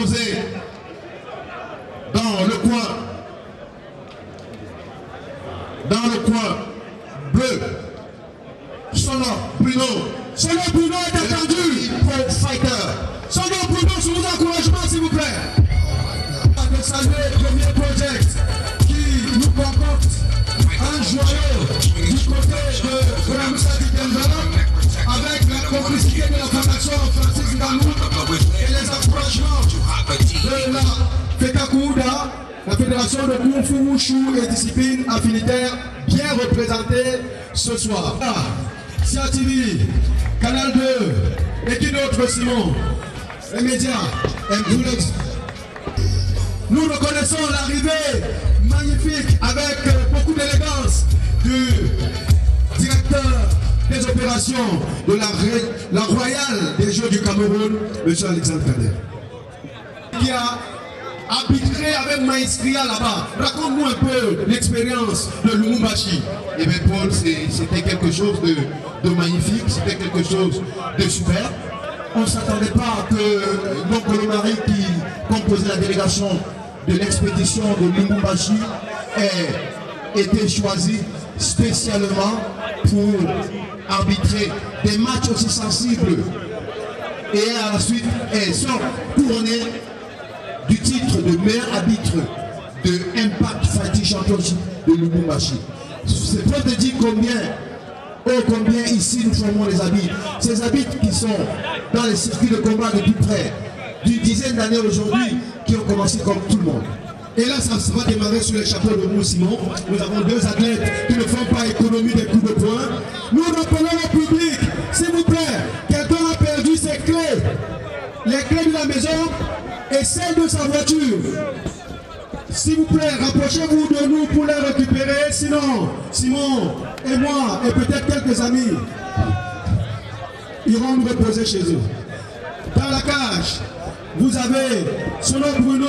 opposé dans le coin bleu. Bruno est attendu. Pro Fighter. Sono Bruno, sous vos encouragements, s'il vous plaît. De saluer le premier project qui nous concocte un joyau du côté de la Moussa Denver avec la complicité de la fondation Francis Ngannou et les encouragements de la FECACOUDA, la Fédération de Kung Fu Wushu et disciplines affinitaires bien représentées ce soir. Sia TV, Canal 2 et qui d'autre, Simon? Les médias, M-Dulex. Nous reconnaissons l'arrivée magnifique avec beaucoup d'élégance du directeur des opérations de la Royale des Jeux du Cameroun, M. Alexandre Kader, qui a arbitré avec maestria là-bas. Raconte-nous un peu l'expérience de Lumumbashi. Eh bien Paul, c'était quelque chose de magnifique, c'était quelque chose de super. On ne s'attendait pas que Nongolo Marie, qui composait la délégation de l'expédition de Lumumbashi, ait été choisi spécialement pour arbitrer des matchs aussi sensibles et à la suite sort couronné du titre de meilleur arbitre de Impact Fighting Championship de Lumumbashi. C'est pour te dire combien ici nous formons les arbitres. Ces arbitres qui sont dans les circuits de combat depuis près d'une dizaine d'années aujourd'hui, qui ont commencé comme tout le monde. Et là, ça va démarrer sur les chapeaux de nous, Simon. Nous avons deux athlètes qui ne font pas économie des coups de poing. Nous rappelons au public, s'il vous plaît, quelqu'un a perdu ses clés. Les clés de la maison et celles de sa voiture. S'il vous plaît, rapprochez-vous de nous pour les récupérer. Sinon, Simon et moi, et peut-être quelques amis, iront nous reposer chez eux. Dans la cage, vous avez Sono Bruno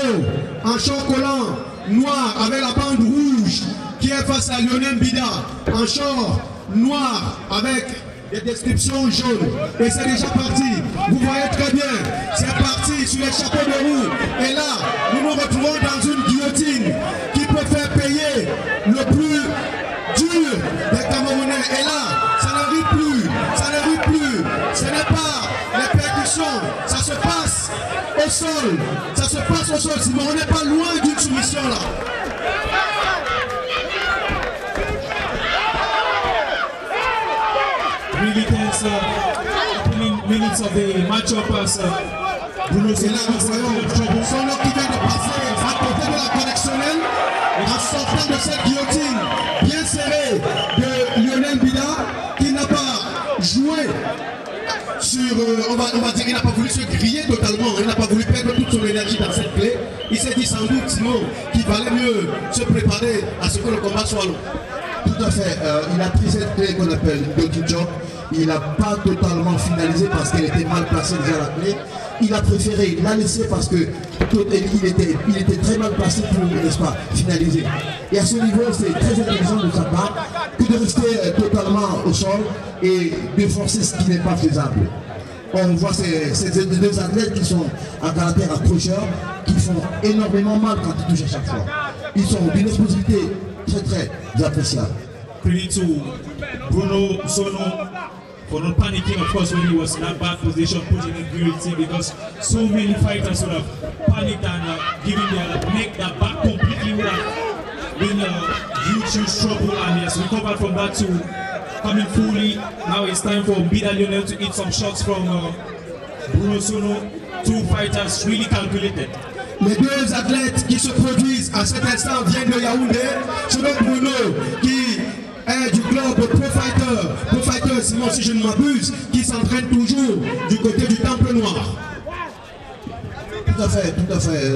en short collant noir avec la bande rouge qui est face à Lionel Bida en short noir avec des descriptions jaunes. Et c'est déjà parti. Vous voyez très bien. C'est parti sur les chapeaux de roue. Et là, nous nous retrouvons dans une guillotine qui peut faire payer le plus dur des Camerounais. Et là, ça ne rit plus. Ça ne rit plus. Ce n'est pas les percussions. Ça se passe au sol. Ça se passe au sol. Sinon, on n'est pas loin d'une soumission là. Really tense opening minutes of the matchup as Bruno Et là, nous voyons Sono qui vient de passer à côté de la correctionnelle en sortant de cette guillotine bien serrée de Lionel Bida qui n'a pas joué sur, on va dire, il n'a pas voulu se griller totalement, il n'a pas voulu perdre toute son énergie dans cette clé. Il s'est dit sans doute, Simon, qu'il valait mieux se préparer à ce que le combat soit long. Tout à fait. Il a pris cette clé qu'on appelle Doki Job. Il n'a pas totalement finalisé parce qu'elle était mal placée déjà la clé. Il a préféré la laisser parce que il était très mal placé pour, n'est-ce pas, finaliser. Et à ce niveau, c'est très intelligent de sa part que de rester totalement au sol et de forcer ce qui n'est pas faisable. On voit ces deux athlètes qui sont à caractère accrocheur, qui font énormément mal quand ils touchent à chaque fois. Ils sont d'une explosivité très appréciable. credit to Bruno Sono for not panicking, of course, when he was in that bad position, putting in guillotine, because so many fighters would have panicked and given their neck, their back completely would have been huge trouble, and he has recovered from that too, coming fully. Now it's time for Bida Lionel to eat some shots from Bruno Sono. Two fighters really calculated. Les deux athlètes qui se produisent à cet instant viennent de Yaoundé. Sono Bruno qui est du club Pro Fighter, sinon si je ne m'abuse, qui s'entraîne toujours du côté du Temple Noir. Tout à fait.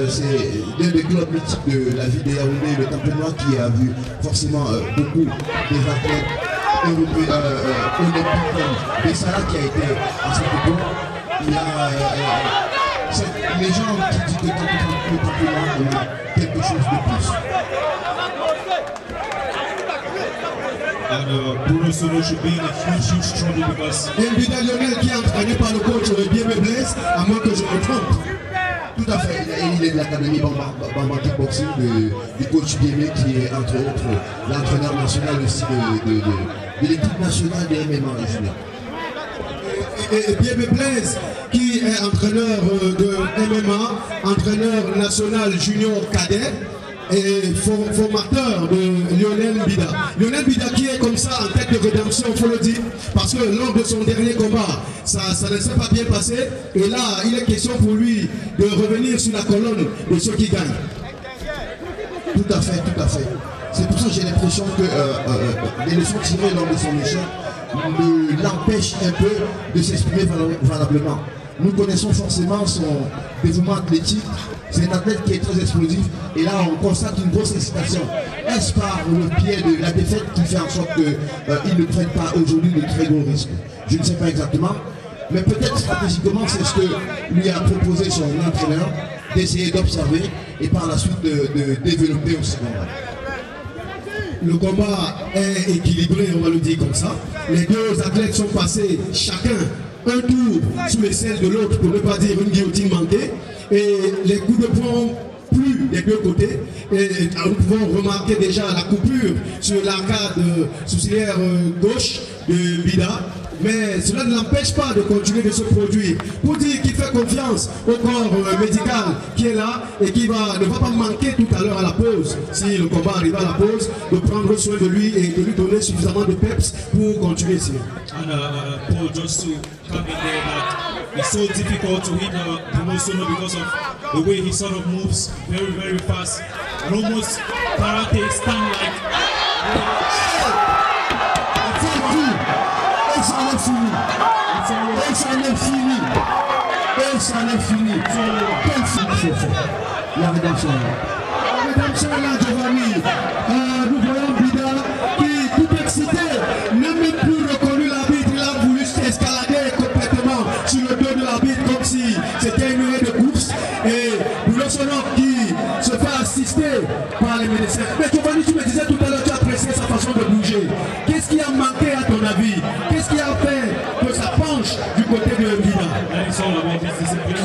C'est l'un des clubs mythiques de la ville de Yaoundé, le Temple Noir, qui a vu forcément beaucoup des athlètes olympiques comme Bessara qui a été à cette époque. Il y a cette légende qui dit que le Temple Noir a quelque chose de plus. And Bruno Sono should be in a huge trouble because Et Bida Lionel qui est entraîné par le coach Bien Blaise, à moins que je me trompe. Tout Tout à fait. Il est de l'académie Bamba Kickboxing du coach Guémé qui est entre autres l'entraîneur national aussi de l'équipe nationale des MMA juniors. Et Biébé Blaise qui est entraîneur de MMA, entraîneur national junior cadet et formateur de Lionel Bida. Lionel Bida qui est comme ça en tête de rédemption, il faut le dire, parce que lors de son dernier combat, ça ne s'est pas bien passé. Et là, il est question pour lui de revenir sur la colonne de ceux qui gagnent. Tout à fait, tout à fait. C'est pour ça que j'ai l'impression que les leçons tirées lors de son échec l'empêchent un peu de s'exprimer valablement. Nous connaissons forcément son dévouement athlétique. C'est un athlète qui est très explosif. Et là, on constate une grosse excitation. Est-ce par le pied de la défaite qui fait en sorte qu'il ne prenne pas aujourd'hui de très gros risques? Je ne sais pas exactement. Mais peut-être stratégiquement, c'est ce que lui a proposé son entraîneur, d'essayer d'observer et par la suite de développer au second. Le combat est équilibré, on va le dire comme ça. Les deux athlètes sont passés chacun un tour sous les selles de l'autre, pour ne pas dire une guillotine manquée. Et les coups de poing plus des deux côtés. Et nous pouvons remarquer déjà la coupure sur l'arcade sourcilière gauche de Bida. Mais cela ne l'empêche pas de continuer de se produire. Pour dire qu'il fait confiance au corps médical qui est là et qui ne va pas manquer tout à l'heure à la pause, si le combat arrive à la pause, de prendre soin de lui et de lui donner suffisamment de peps pour continuer ici. And Paul, just to come in there, that it's so difficult to hit Bruno Sono because of the way he sort of moves very, very fast and almost karate stand like. Et ça en est fini. Et ça en est fini. Quel film c'est fait? La rédemption là. La rédemption là, Giovanni. Nous voyons Bida qui, tout excité, n'a même plus reconnu l'arbitre. Il a voulu escalader complètement sur le dos de l'arbitre comme si c'était une haie de course. Et Bruno Sono qui se fait assister par les médecins. Mais Giovanni, tu me disais tout à l'heure, tu appréciais sa façon de bouger. Qu'est-ce qui a manqué à ton avis? Qu'est-ce qui a fait que ça penche du côté de Bida? That is all about his discipline.